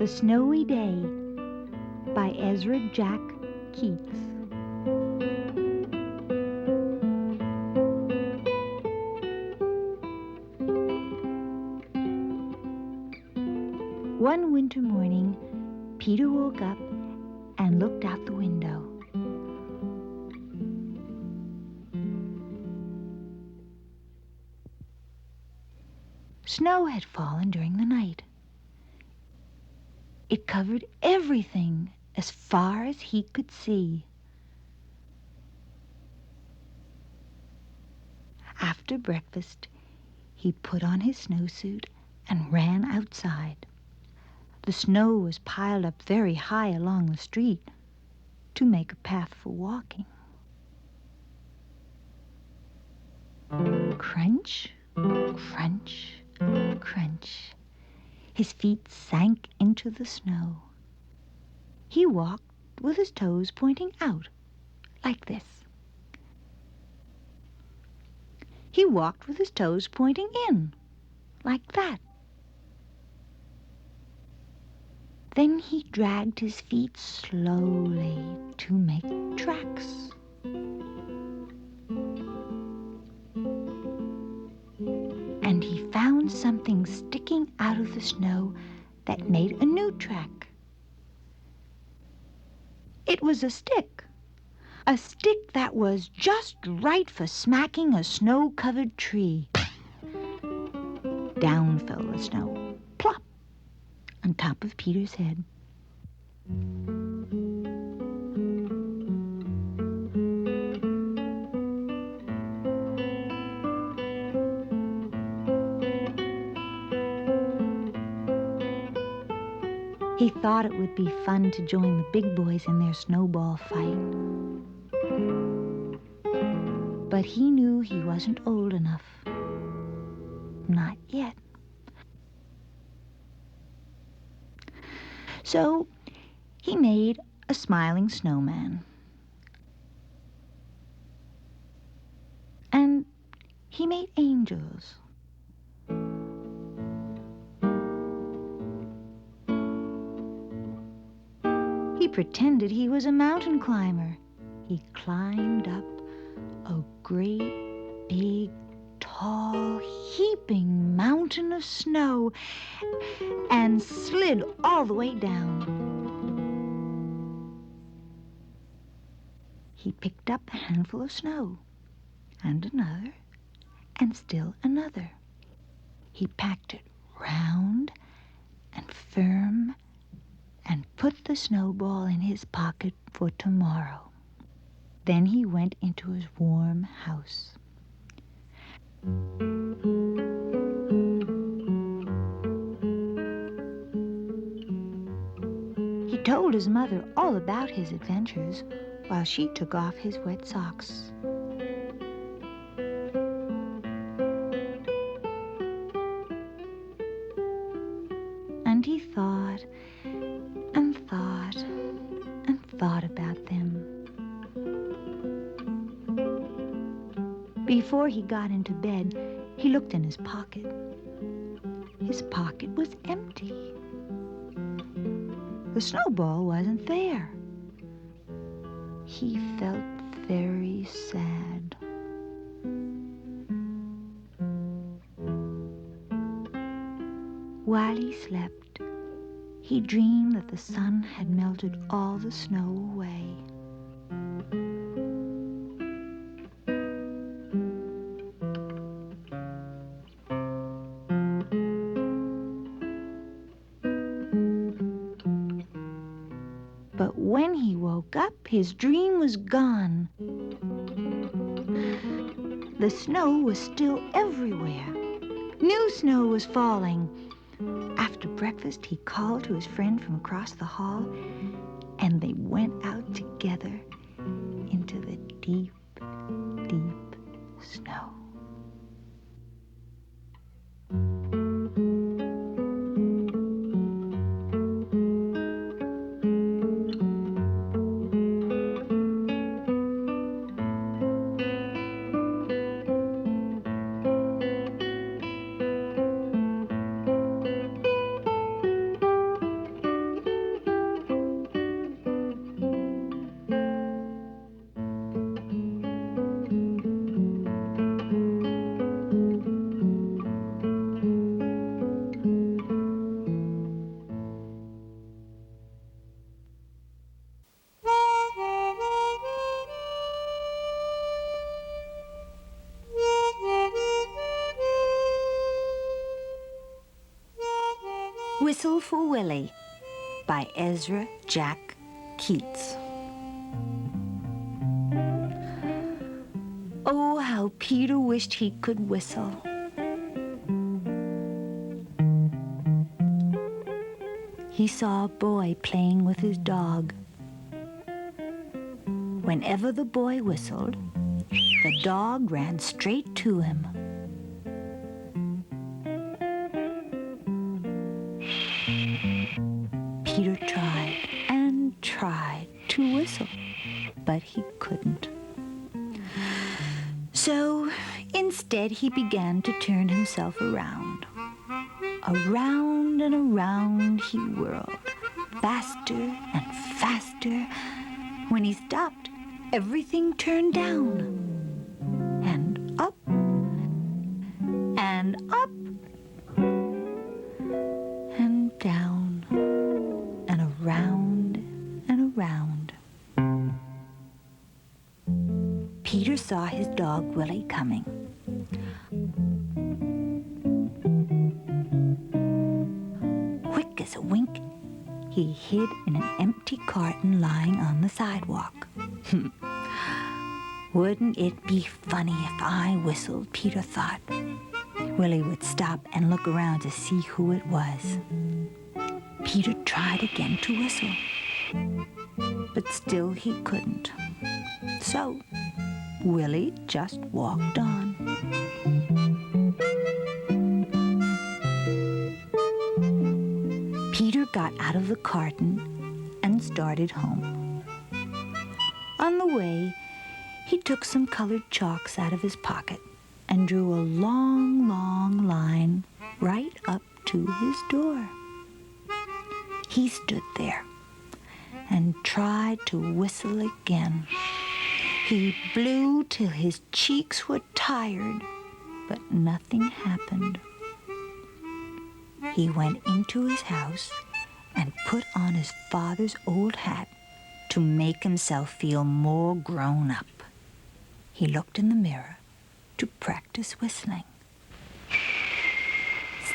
The Snowy Day by Ezra Jack Keats. One winter morning, Peter woke up and looked out the window. Snow had fallen during the night. It covered everything as far as he could see. After breakfast, he put on his snowsuit and ran outside. The snow was piled up very high along the street to make a path for walking. Crunch, crunch, crunch. His feet sank into the snow. He walked with his toes pointing out, like this. He walked with his toes pointing in, like that. Then he dragged his feet slowly to make tracks. And he found something sticking out of the snow that made a new track. It was a stick that was just right for smacking a snow-covered tree. Down fell the snow, plop, on top of Peter's head. He thought it would be fun to join the big boys in their snowball fight. But he knew he wasn't old enough. Not yet. So he made a smiling snowman. And he made angels. He pretended he was a mountain climber. He climbed up a great, big, tall, heaping mountain of snow and slid all the way down. He picked up a handful of snow, and another, and still another. He packed it round and firm and put the snowball in his pocket for tomorrow. Then he went into his warm house. He told his mother all about his adventures while she took off his wet socks. And he thought and thought and thought about them. Before he got into bed, he looked in his pocket. His pocket was empty. The snowball wasn't there. He felt very sad. While he slept, he dreamed that the sun had melted all the snow away. But when he woke up, his dream was gone. The snow was still everywhere. New snow was falling. After breakfast, he called to his friend from across the hall, and they went out together into the deep, deep snow. Whistle for Willie by Ezra Jack Keats. Oh, how Peter wished he could whistle. He saw a boy playing with his dog. Whenever the boy whistled, the dog ran straight to him. Peter tried and tried to whistle, but he couldn't. So instead he began to turn himself around. Around and around he whirled, faster and faster. When he stopped, everything turned down, and up, and up, and down, and around and around. Peter saw his dog Willie coming. Quick as a wink, he hid in an empty carton lying on the sidewalk. Wouldn't it be funny if I whistled, Peter thought. Willie would stop and look around to see who it was. Peter tried again to whistle, but still he couldn't. So Willie just walked on. Peter got out of the carton and started home. On the way, he took some colored chalks out of his pocket and drew a long, long line right up to his door. He stood there and tried to whistle again. He blew till his cheeks were tired, but nothing happened. He went into his house and put on his father's old hat to make himself feel more grown up. He looked in the mirror to practice whistling.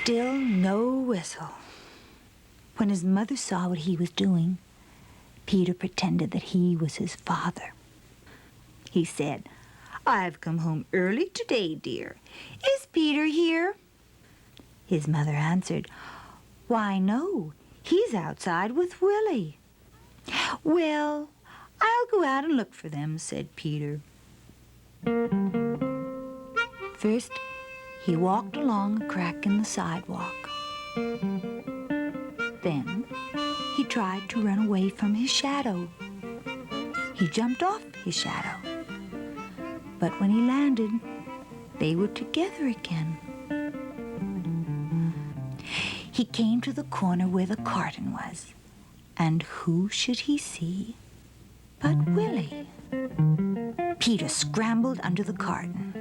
Still no whistle. When his mother saw what he was doing, Peter pretended that he was his father. He said, "I've come home early today, dear. Is Peter here?" His mother answered, "Why, no, he's outside with Willie." "Well, I'll go out and look for them," said Peter. First, he walked along a crack in the sidewalk. Then, he tried to run away from his shadow. He jumped off his shadow. But when he landed, they were together again. He came to the corner where the carton was, and who should he see but Willie? Peter scrambled under the carton.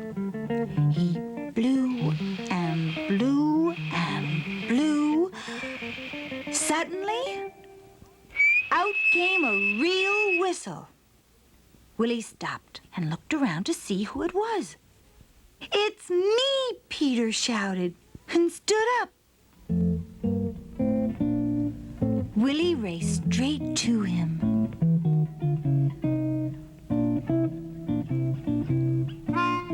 He blew and blew and blew. Suddenly, out came a real whistle. Willie stopped and looked around to see who it was. "It's me!" Peter shouted and stood up. Willie raced straight to him.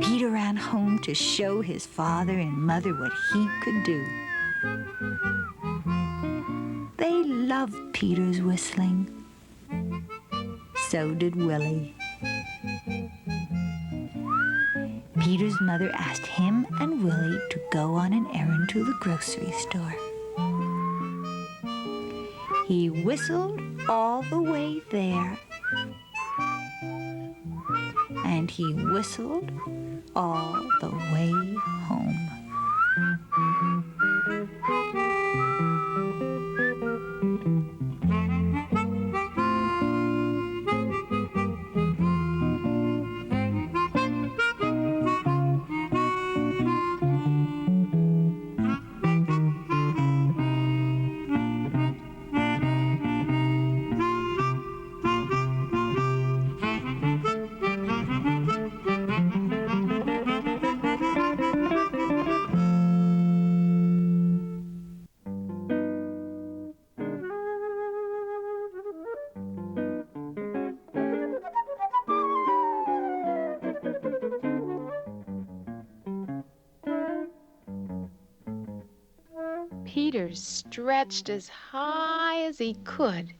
Peter ran home to show his father and mother what he could do. They loved Peter's whistling. So did Willie. Peter's mother asked him and Willie to go on an errand to the grocery store. He whistled all the way there, and he whistled all the way home. Peter stretched as high as he could.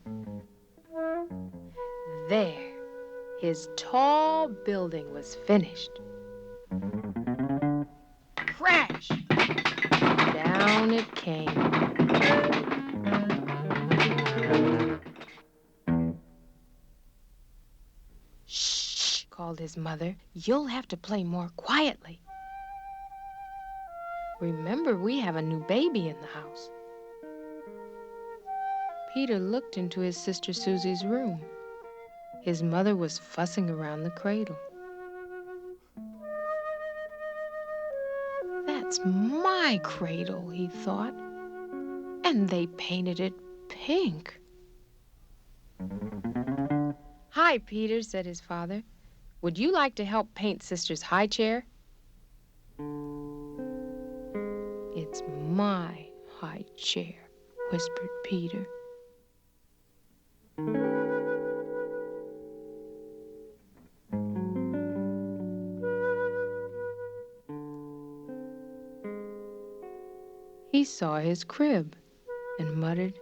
There, his tall building was finished. Crash! Down it came. Shh, called his mother. You'll have to play more quietly. Remember, we have a new baby in the house. Peter looked into his sister Susie's room. His mother was fussing around the cradle. That's my cradle, he thought. And they painted it pink. Hi, Peter, said his father. Would you like to help paint Sister's high chair? It's my high chair, whispered Peter. He saw his crib and muttered,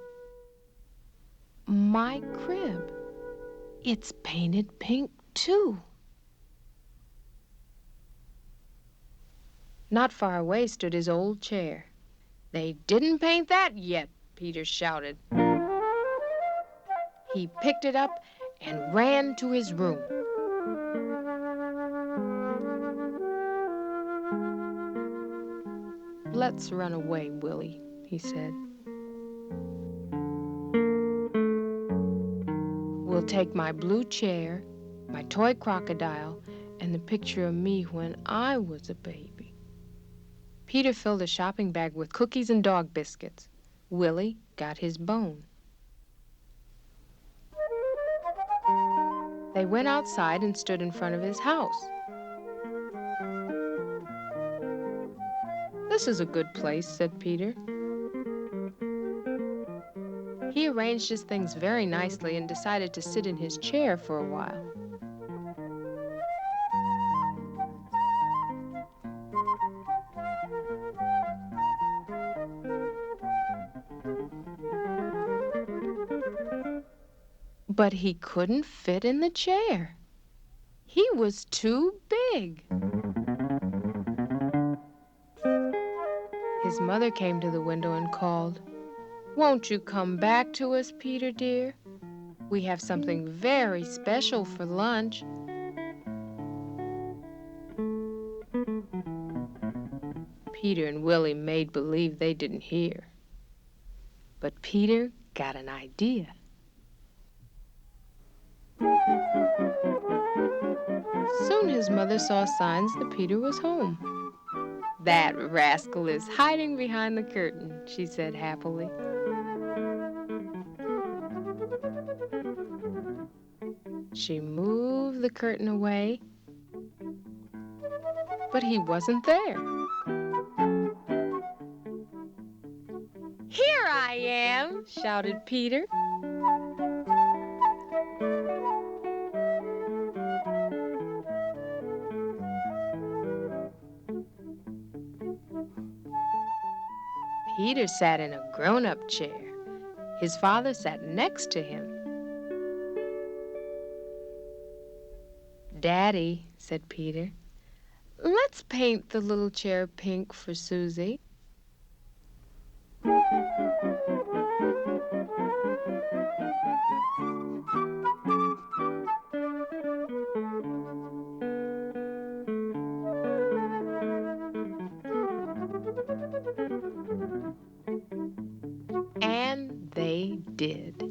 my crib. It's painted pink, too. Not far away stood his old chair. They didn't paint that yet, Peter shouted. He picked it up and ran to his room. Let's run away, Willie, he said. We'll take my blue chair, my toy crocodile, and the picture of me when I was a baby. Peter filled a shopping bag with cookies and dog biscuits. Willie got his bone. They went outside and stood in front of his house. This is a good place, said Peter. He arranged his things very nicely and decided to sit in his chair for a while. But he couldn't fit in the chair. He was too big. His mother came to the window and called, "Won't you come back to us, Peter dear? We have something very special for lunch." Peter and Willie made believe they didn't hear. But Peter got an idea. Soon his mother saw signs that Peter was home. "That rascal is hiding behind the curtain," she said happily. She moved the curtain away, but he wasn't there. "Here I am," shouted Peter. Peter sat in a grown-up chair. His father sat next to him. "Daddy," said Peter, "let's paint the little chair pink for Susie." And they did.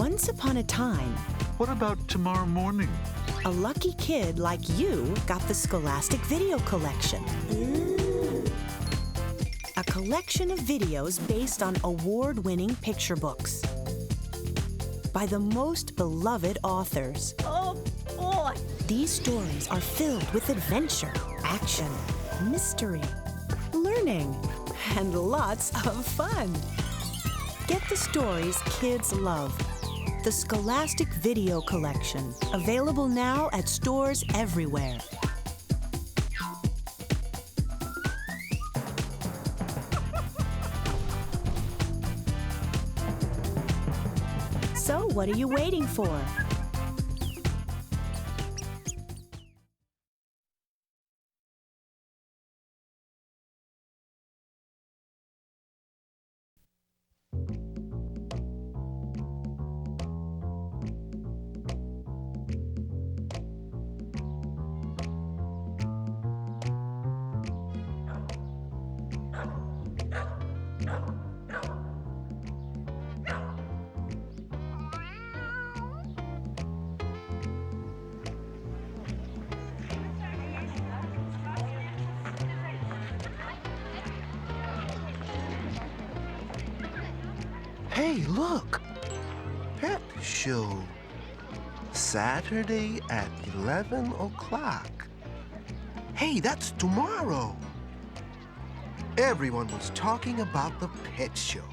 Once upon a time, What about tomorrow morning? a lucky kid like you got the Scholastic Video Collection. A collection of videos based on award-winning picture books by the most beloved authors. Oh, boy. These stories are filled with adventure, action, mystery, learning, and lots of fun. Get the stories kids love. The Scholastic Video Collection, available now at stores everywhere. So, what are you waiting for? Hey, look! Pet show. Saturday at 11 o'clock. Hey, that's tomorrow. Everyone was talking about the pet show.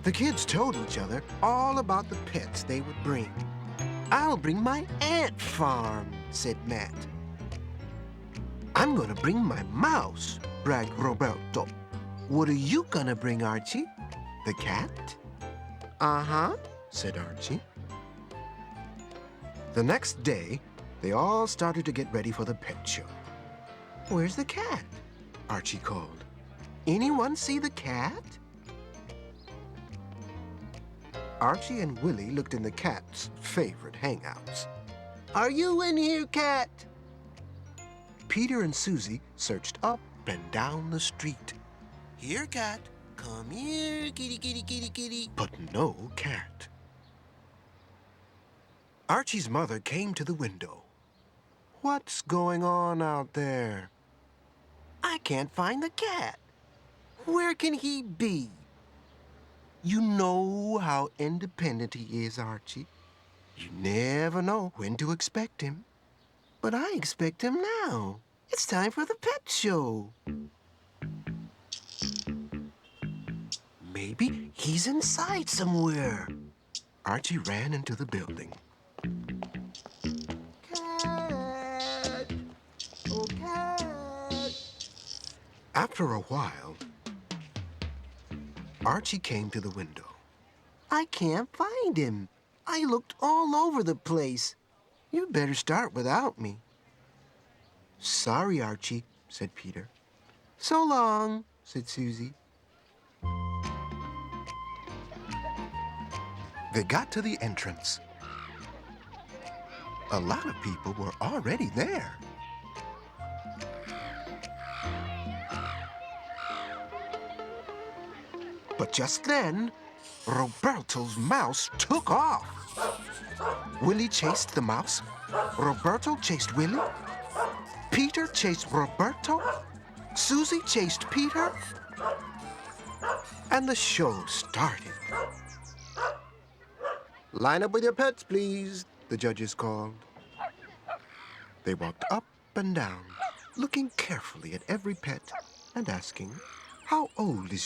The kids told each other all about the pets they would bring. I'll bring my ant farm, said Matt. I'm gonna bring my mouse, bragged Roberto. What are you gonna bring, Archie? The cat? Uh-huh, said Archie. The next day, they all started to get ready for the pet show. Where's the cat? Archie called. Anyone see the cat? Archie and Willie looked in the cat's favorite hangouts. Are you in here, cat? Peter and Susie searched up and down the street. Here, cat. Come here, kitty, kitty, kitty, kitty. But no cat. Archie's mother came to the window. What's going on out there? I can't find the cat. Where can he be? You know how independent he is, Archie. You never know when to expect him. But I expect him now. It's time for the pet show. Maybe he's inside somewhere. Archie ran into the building. Cat! Oh, cat! After a while, Archie came to the window. I can't find him. I looked all over the place. You better start without me. Sorry, Archie, said Peter. So long, said Susie. They got to the entrance. A lot of people were already there. But just then, Roberto's mouse took off. Willie chased the mouse. Roberto chased Willie. Peter chased Roberto. Susie chased Peter. And the show started. Line up with your pets, please, the judges called. They walked up and down, looking carefully at every pet and asking, how old is